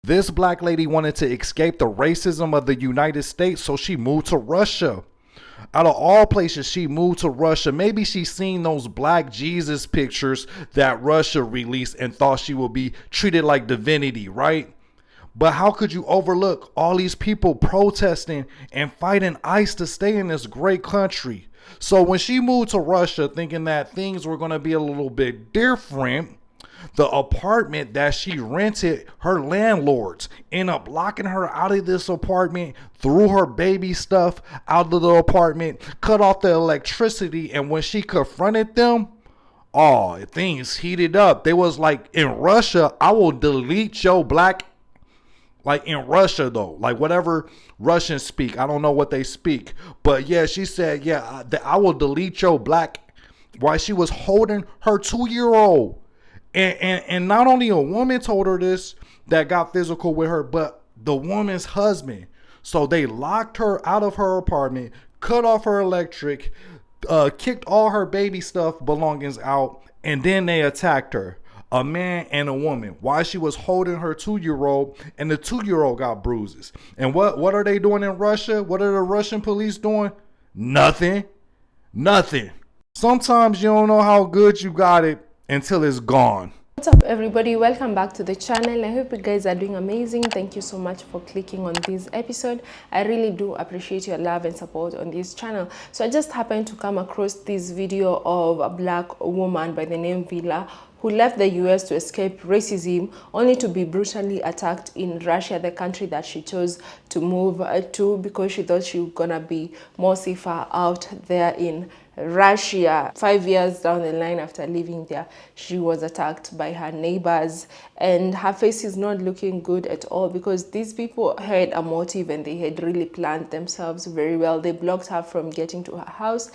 This black lady wanted to escape the racism of the United States, so she moved to Russia. Out of all places, she moved to Russia. Maybe she seen those black Jesus pictures that Russia released and thought she would be treated like divinity, right? But how could you overlook all these people protesting and fighting ICE to stay in this great country? So when she moved to Russia thinking that things were going to be a little bit different, the apartment that she rented, her landlords ended up locking her out of this apartment, threw her baby stuff out of the apartment, cut off the electricity, and when she confronted them, oh, things heated up. They was like, in Russia, I will delete your black, like in Russia though, like whatever Russians speak, I don't know what they speak, but yeah, she said, yeah, I will delete your black, while she was holding her 2-year-old. And not only a woman told her this that got physical with her, but the woman's husband. So they locked her out of her apartment, cut off her electric, kicked all her baby stuff belongings out, and then they attacked her. A man and a woman, while she was holding her 2-year-old, and the 2-year-old got bruises. And what are they doing in Russia? What are the Russian police doing? Nothing. Sometimes you don't know how good you got it until it's gone. What's up everybody, welcome back to the channel. I hope you guys are doing amazing. Thank you so much for clicking on this episode. I really do appreciate your love and support on this channel. So I just happened to come across this video of a black woman by the name Villa who left the US to escape racism, only to be brutally attacked in Russia, the country that she chose to move to because she thought she was gonna be more safer out there in Russia. 5 years down the line after leaving there, she was attacked by her neighbors, and her face is not looking good at all because these people had a motive and they had really planned themselves very well. They blocked her from getting to her house,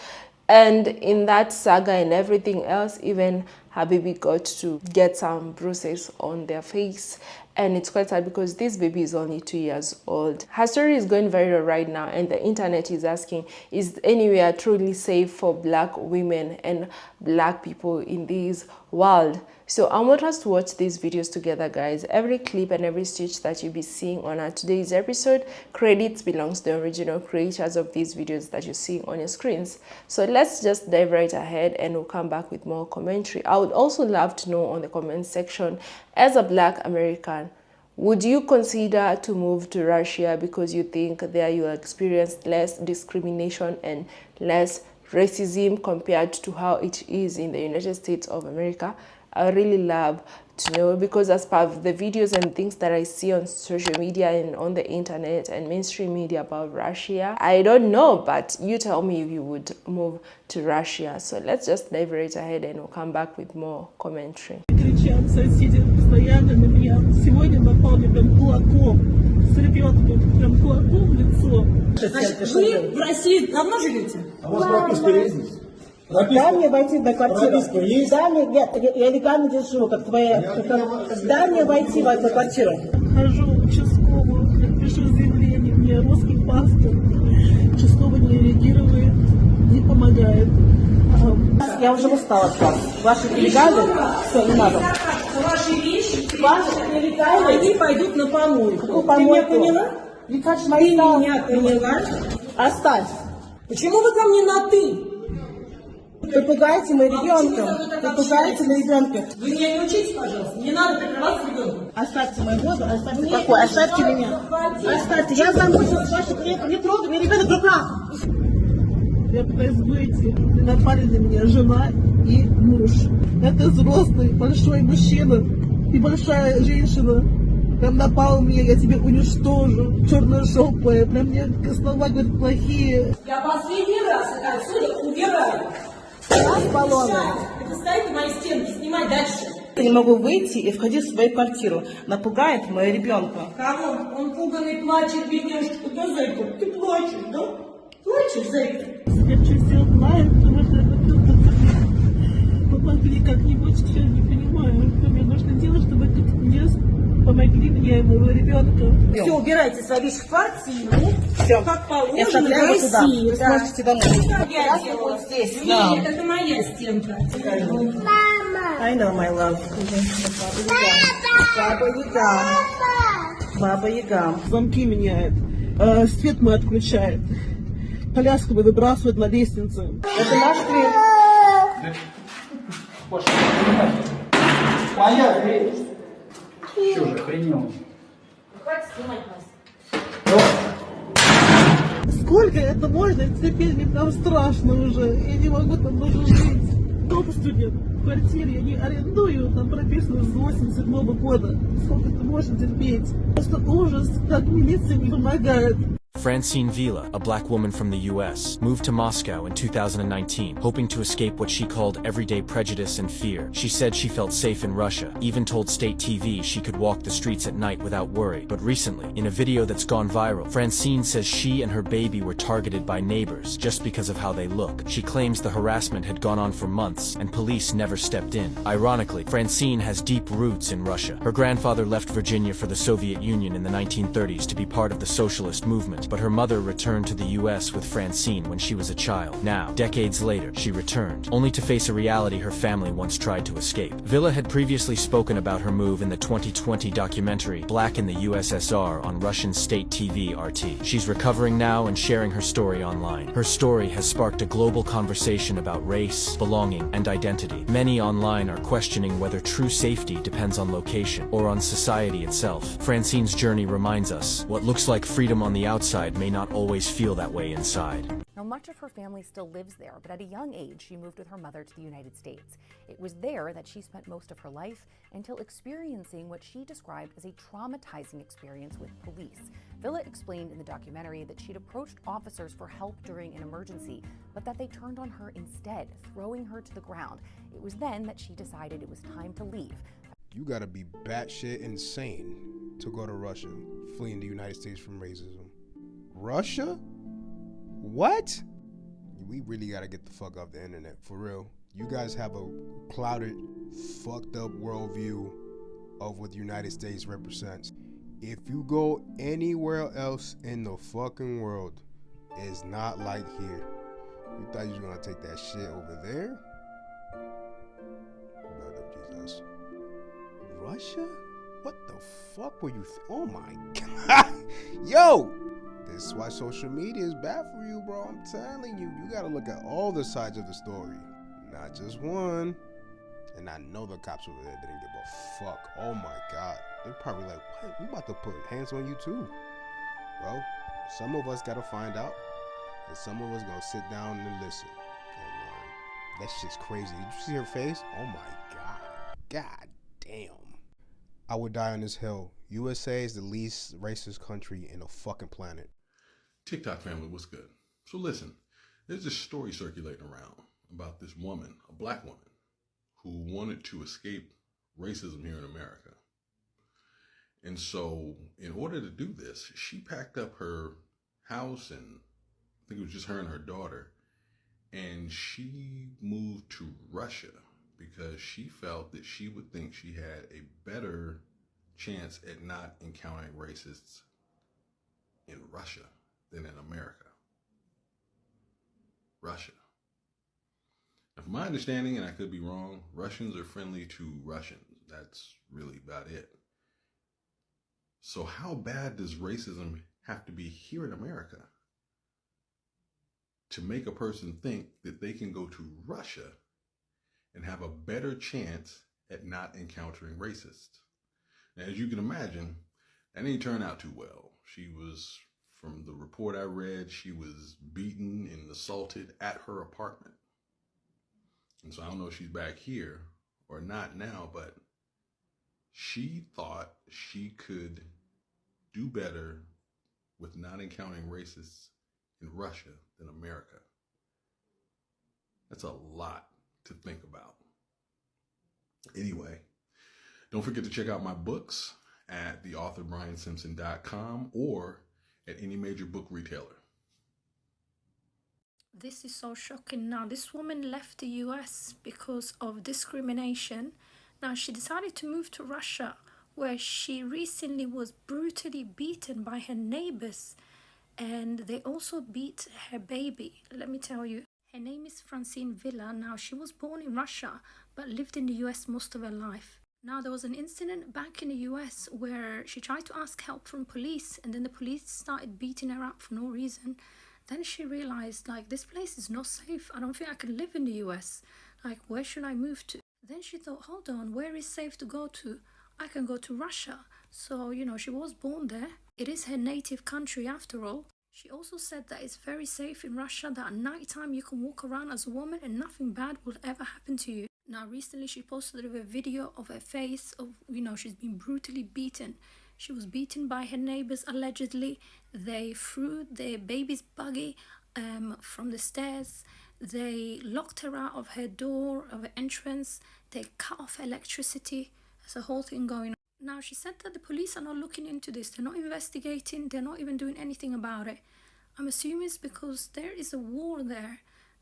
and in that saga and everything else, even her baby got to get some bruises on their face. And it's quite sad because this baby is only 2 years old. Her story is going viral right now, and the internet is asking, is anywhere truly safe for black women and black people in this world? So I want us to watch these videos together, guys. Every clip and every stitch that you'll be seeing on today's episode, credits belongs to the original creators of these videos that you're seeing on your screens. So let's just dive right ahead and we'll come back with more commentary. I would also love to know on the comment section, as a Black American, would you consider to move to Russia because you think there you will experience less discrimination and less racism compared to how it is in the United States of America? I really love to know, because as part of the videos and things that I see on social media and on the internet and mainstream media about Russia, I don't know, but you tell me if you would move to Russia. So let's just dive right ahead and we'll come back with more commentary. Кричат соседи постоянно на меня. Сегодня напали прям кулаком, с ребенком, прям кулаком в лицо. Значит, вы в России давно живете? А у вас прописка есть? Дай мне войти до квартиры. Прописка есть? Дай мне, нет, я легально держу, как твоя. Дай мне войти в эту квартиру. Хожу в участковую, пишу заявление, мне русский паспорт. Участковый не реагирует, не помогает. Я уже устала от вас. Ваши нелегалы, все, не надо. Ваши вещи, ваши нелегалы, они пойдут на помойку. Ты меня поняла? Ты меня поняла? Оставь. Почему вы ко мне на «ты»? Вы пугаете моего ребенка. Вы пугаете моего ребенка. Вы меня не учите, пожалуйста. Не надо прикрываться ребенком. Оставьте мой воду, оставьте покой, оставьте меня. Оставьте. Я замучилась ваших клеток. Не трогай, мне ребенок в руках. Я пытаюсь выйти. Напали на меня жена и муж. Это взрослый, большой мужчина и большая женщина. Прям напал меня, я тебя уничтожу. Черножопая. Прям мне слова говорят плохие. Я последний раз это отсюда убираю. Раз баллоны. Это стоит на моей стенке, снимай дальше. Я не могу выйти и входить в свою квартиру. Напугает моего ребенка. Кого? Он пуганный, плачет, бедняжка. Да, зайка, ты плачешь, да? Плачешь, зайка? Я чуть сделать лайк, потому что это просто помогли как-нибудь, что я не понимаю, что мне нужно делать, чтобы мне помогли мне и моего ребенка. Все, убирайте свои вещи в квартиру. Все, как положено в России. Вы сможете домой. Я делала здесь. Нет, это моя стенка. Мама! I know, my love. Папа! Папа, Баба Яга. Замки меняет, свет мы отключает, коляску мы выбрасывают на лестницу. Это наш дверь. Моя дверь. Что же, охренел? Хватит снимать нас. Сколько это можно терпеть? Мне прям страшно уже. Я не могу там даже жить. Дом студент в квартире, я не арендую, там прописано с 87-го года. Сколько это можно терпеть? Просто ужас, как милиция не помогает. Francine Villa, a black woman from the US, moved to Moscow in 2019, hoping to escape what she called everyday prejudice and fear. She said she felt safe in Russia, even told state TV she could walk the streets at night without worry. But recently, in a video that's gone viral, Francine says she and her baby were targeted by neighbors just because of how they look. She claims the harassment had gone on for months and police never stepped in. Ironically, Francine has deep roots in Russia. Her grandfather left Virginia for the Soviet Union in the 1930s to be part of the socialist movement, but her mother returned to the US with Francine when she was a child. Now, decades later, she returned, only to face a reality her family once tried to escape. Villa had previously spoken about her move in the 2020 documentary Black in the USSR on Russian state TV RT. She's recovering now and sharing her story online. Her story has sparked a global conversation about race, belonging, and identity. Many online are questioning whether true safety depends on location or on society itself. Francine's journey reminds us what looks like freedom on the outside may not always feel that way inside. Now, much of her family still lives there, but at a young age, she moved with her mother to the United States. It was there that she spent most of her life until experiencing what she described as a traumatizing experience with police. Villa explained in the documentary that she'd approached officers for help during an emergency, but that they turned on her instead, throwing her to the ground. It was then that she decided it was time to leave. You gotta be batshit insane to go to Russia, fleeing the United States from racism. Russia? What? We really gotta get the fuck off the internet, for real. You guys have a clouded, fucked up worldview of what the United States represents. If you go anywhere else in the fucking world, it's not like here. You thought you was gonna take that shit over there? Blood of Jesus. Russia? What the fuck were you oh my god. Yo! This is why social media is bad for you, bro. I'm telling you, you gotta look at all the sides of the story, not just one. And I know the cops over there didn't give a fuck. Oh my god. They're probably like, what? We about to put hands on you too. Well, some of us gotta find out, and some of us gonna sit down and listen. And, that shit's crazy. Did you see her face? Oh my god. God damn. I would die on this hill. USA is the least racist country in the fucking planet. TikTok family, what's good? So listen, there's this story circulating around about this woman, a black woman, who wanted to escape racism here in America. And so in order to do this, she packed up her house, and I think it was just her and her daughter, and she moved to Russia because she felt that she would think she had a better chance at not encountering racists in Russia than in America. Russia. Now, from my understanding, and I could be wrong, Russians are friendly to Russians. That's really about it. So how bad does racism have to be here in America to make a person think that they can go to Russia and have a better chance at not encountering racists? Now, as you can imagine, that didn't turn out too well. She was, from the report I read, she was beaten and assaulted at her apartment. And so I don't know if she's back here or not now, but she thought she could do better with not encountering racists in Russia than America. That's a lot to think about. Anyway, don't forget to check out my books at theauthorbriansimpson.com or at any major book retailer. This is so shocking. Now, this woman left the US because of discrimination. Now, she decided to move to Russia, where she recently was brutally beaten by her neighbors, and they also beat her baby. Let me tell you, her name is Francine Villa. Now, she was born in Russia, but lived in the US most of her life. Now, there was an incident back in the US where she tried to ask help from police, and then the police started beating her up for no reason. Then she realized, like, this place is not safe. I don't think I can live in the US. Like, where should I move to? Then she thought, hold on, where is safe to go to? I can go to Russia. So, you know, she was born there. It is her native country after all. She also said that it's very safe in Russia, that at night time you can walk around as a woman and nothing bad will ever happen to you. Now, recently she posted a video of her face of, you know, she's been brutally beaten. She was beaten by her neighbors, allegedly. They threw their baby's buggy from the stairs. They locked her out of her door, of her entrance. They cut off electricity. There's a whole thing going on. Now, she said that the police are not looking into this. They're not investigating. They're not even doing anything about it. I'm assuming it's because there is a war there.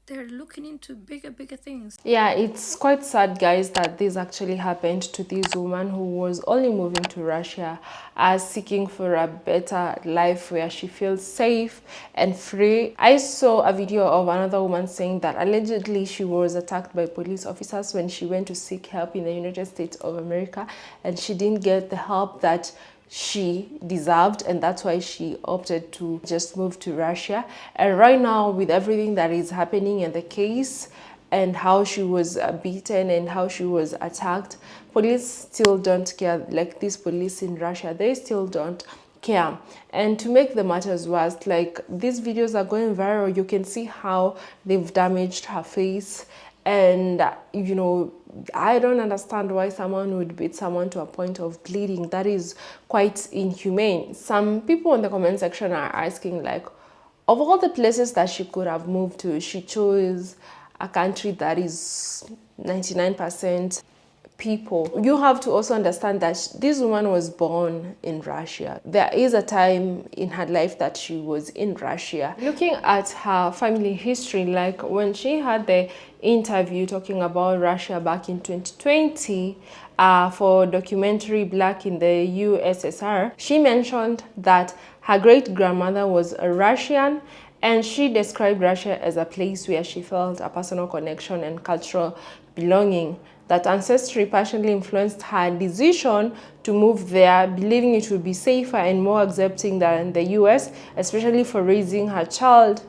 They're looking into bigger things. Yeah, it's quite sad, guys, that this actually happened to this woman who was only moving to Russia as seeking for a better life where she feels safe and free. I saw a video of another woman saying that allegedly she was attacked by police officers when she went to seek help in the United States of America, and she didn't get the help that she deserved, and that's why she opted to just move to Russia. And right now, with everything that is happening in the case and how she was beaten and how she was attacked, police still don't care. Like these police in Russia, they still don't care. And to make the matters worse, like these videos are going viral. You can see how they've damaged her face. And, you know, I don't understand why someone would beat someone to a point of bleeding. That is quite inhumane. Some people in the comment section are asking, like, of all the places that she could have moved to, she chose a country that is 99% people. You have to also understand that this woman was born in Russia. There is a time in her life that she was in Russia. Looking at her family history, like when she had the interview talking about Russia back in 2020 for documentary Black in the USSR, she mentioned that her great-grandmother was a Russian, and she described Russia as a place where she felt a personal connection and cultural belonging. That ancestry partially influenced her decision to move there, believing it would be safer and more accepting than the US, especially for raising her child.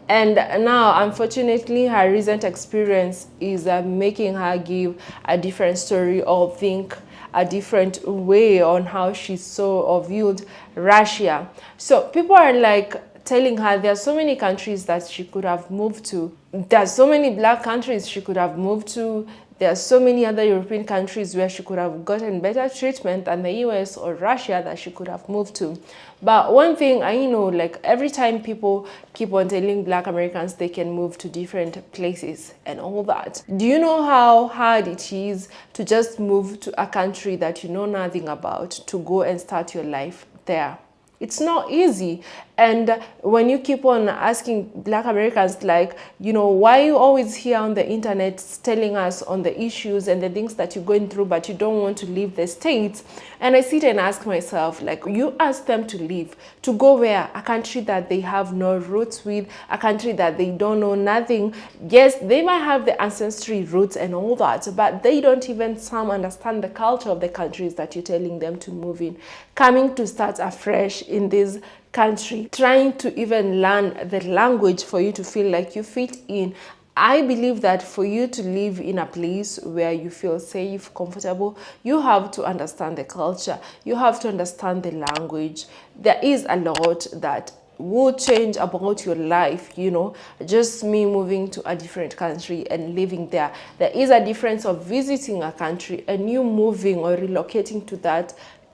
And now, unfortunately, her recent experience is making her give a different story or think a different way on how she saw or viewed Russia. So people are like telling her there are so many countries that she could have moved to. There are so many Black countries she could have moved to. There are so many other European countries where she could have gotten better treatment than the US or Russia that she could have moved to. But one thing I know, like every time people keep on telling Black Americans they can move to different places and all that. Do you know how hard it is to just move to a country that you know nothing about, to go and start your life there? It's not easy. And when you keep on asking Black Americans, like, you know, why are you always here on the internet telling us on the issues and the things that you're going through, but you don't want to leave the States? And I sit and ask myself, like, you ask them to leave, to go where? A country that they have no roots with, a country that they don't know nothing. Yes, they might have the ancestry roots and all that, but they don't even some understand the culture of the countries that you're telling them to move in. Coming to start afresh in this country, trying to even learn the language for you to feel like you fit in. I believe that for you to live in a place where you feel safe, comfortable, you have to understand the culture. You have to understand the language. There is a lot that will change about your life, you know, just me moving to a different country and living there. There is a difference of visiting a country and you moving or relocating to that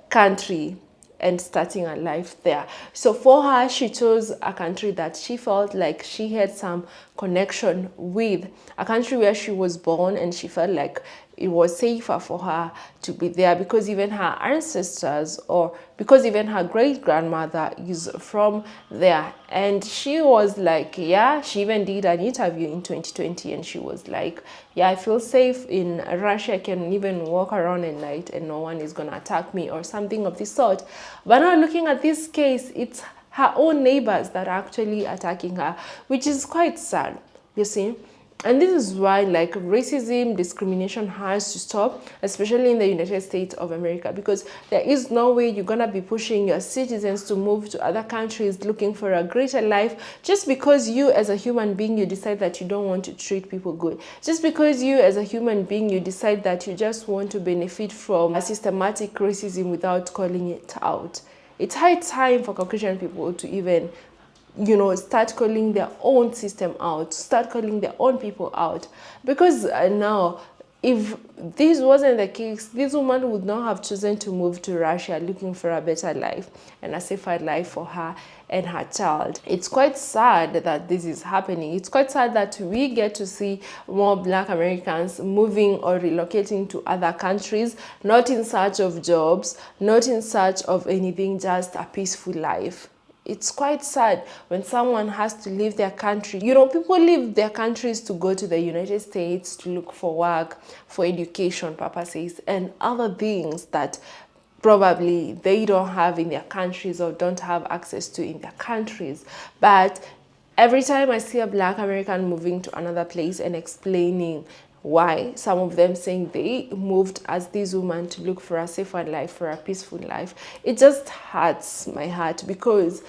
country and starting a life there. So for her, she chose a country that she felt like she had some connection with, a country where she was born, and she felt like it was safer for her to be there because even her ancestors or because even her great-grandmother is from there. And she was like, yeah, she even did an interview in 2020 and she was like, yeah, I feel safe in Russia. I can even walk around at night and no one is gonna attack me or something of this sort. But now looking at this case, it's her own neighbors that are actually attacking her, which is quite sad, you see. And this is why, like, racism, discrimination has to stop, especially in the United States of America, because there is no way you're gonna be pushing your citizens to move to other countries looking for a greater life just because you as a human being, you decide that you don't want to treat people good. Just because you as a human being, you decide that you just want to benefit from a systematic racism without calling it out. It's high time for Caucasian people to even, you know, start calling their own system out, start calling their own people out. Because now, if this wasn't the case, this woman would not have chosen to move to Russia looking for a better life and a safer life for her and her child. It's quite sad that this is happening. It's quite sad that we get to see more Black Americans moving or relocating to other countries, not in search of jobs, not in search of anything, just a peaceful life. It's quite sad when someone has to leave their country. You know, people leave their countries to go to the United States to look for work, for education purposes, and other things that probably they don't have in their countries or don't have access to in their countries. But every time I see a Black American moving to another place and explaining why, some of them saying they moved as this woman to look for a safer life, for a peaceful life, it just hurts my heart, because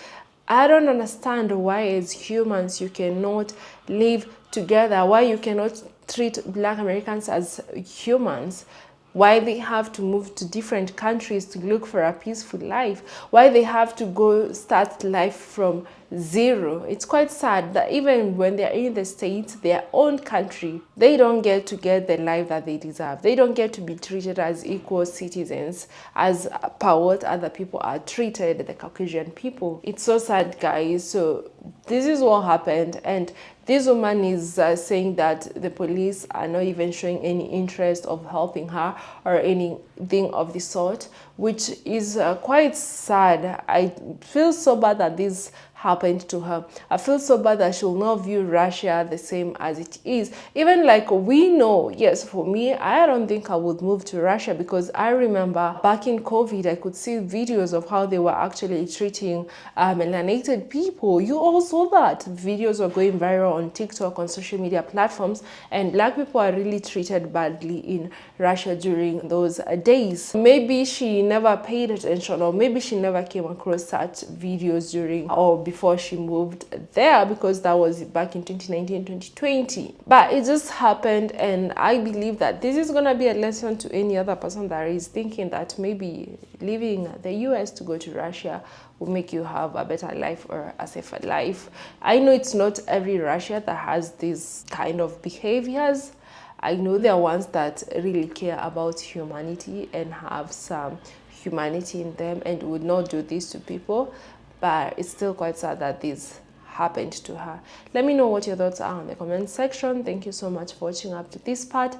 I don't understand why as humans you cannot live together, why you cannot treat Black Americans as humans, why they have to move to different countries to look for a peaceful life, why they have to go start life from zero. It's quite sad that even when they're in the States, their own country, they don't get to get the life that they deserve. They don't get to be treated as equal citizens as per what other people are treated, the Caucasian people. It's so sad, guys. So this is what happened, and this woman is saying that the police are not even showing any interest of helping her or anything of the sort, which is quite sad. I feel so bad that this happened to her. I feel so bad that she will not view Russia the same as it is. Even like we know, yes, for me, I don't think I would move to Russia, because I remember back in COVID, I could see videos of how they were actually treating melanated people. You all saw that. Videos were going viral on TikTok, on social media platforms, and Black people are really treated badly in Russia during those days. Maybe she never paid attention, or maybe she never came across such videos during or before she moved there, because that was back in 2019, 2020. But it just happened, and I believe that this is gonna be a lesson to any other person that is thinking that maybe leaving the US to go to Russia will make you have a better life or a safer life. I know it's not every Russia that has these kind of behaviors. I know there are ones that really care about humanity and have some humanity in them and would not do this to people, but it's still quite sad that this happened to her. Let me know what your thoughts are in the comment section. Thank you so much for watching up to this part.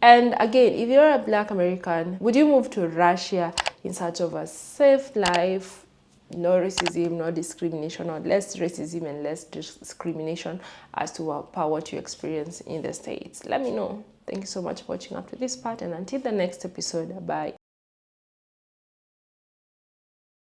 And again, if you're a Black American, would you move to Russia in search of a safe life, no racism, no discrimination, or less racism and less discrimination as to what you experience in the States? Let me know. Thank you so much for watching up to this part, and until the next episode, bye.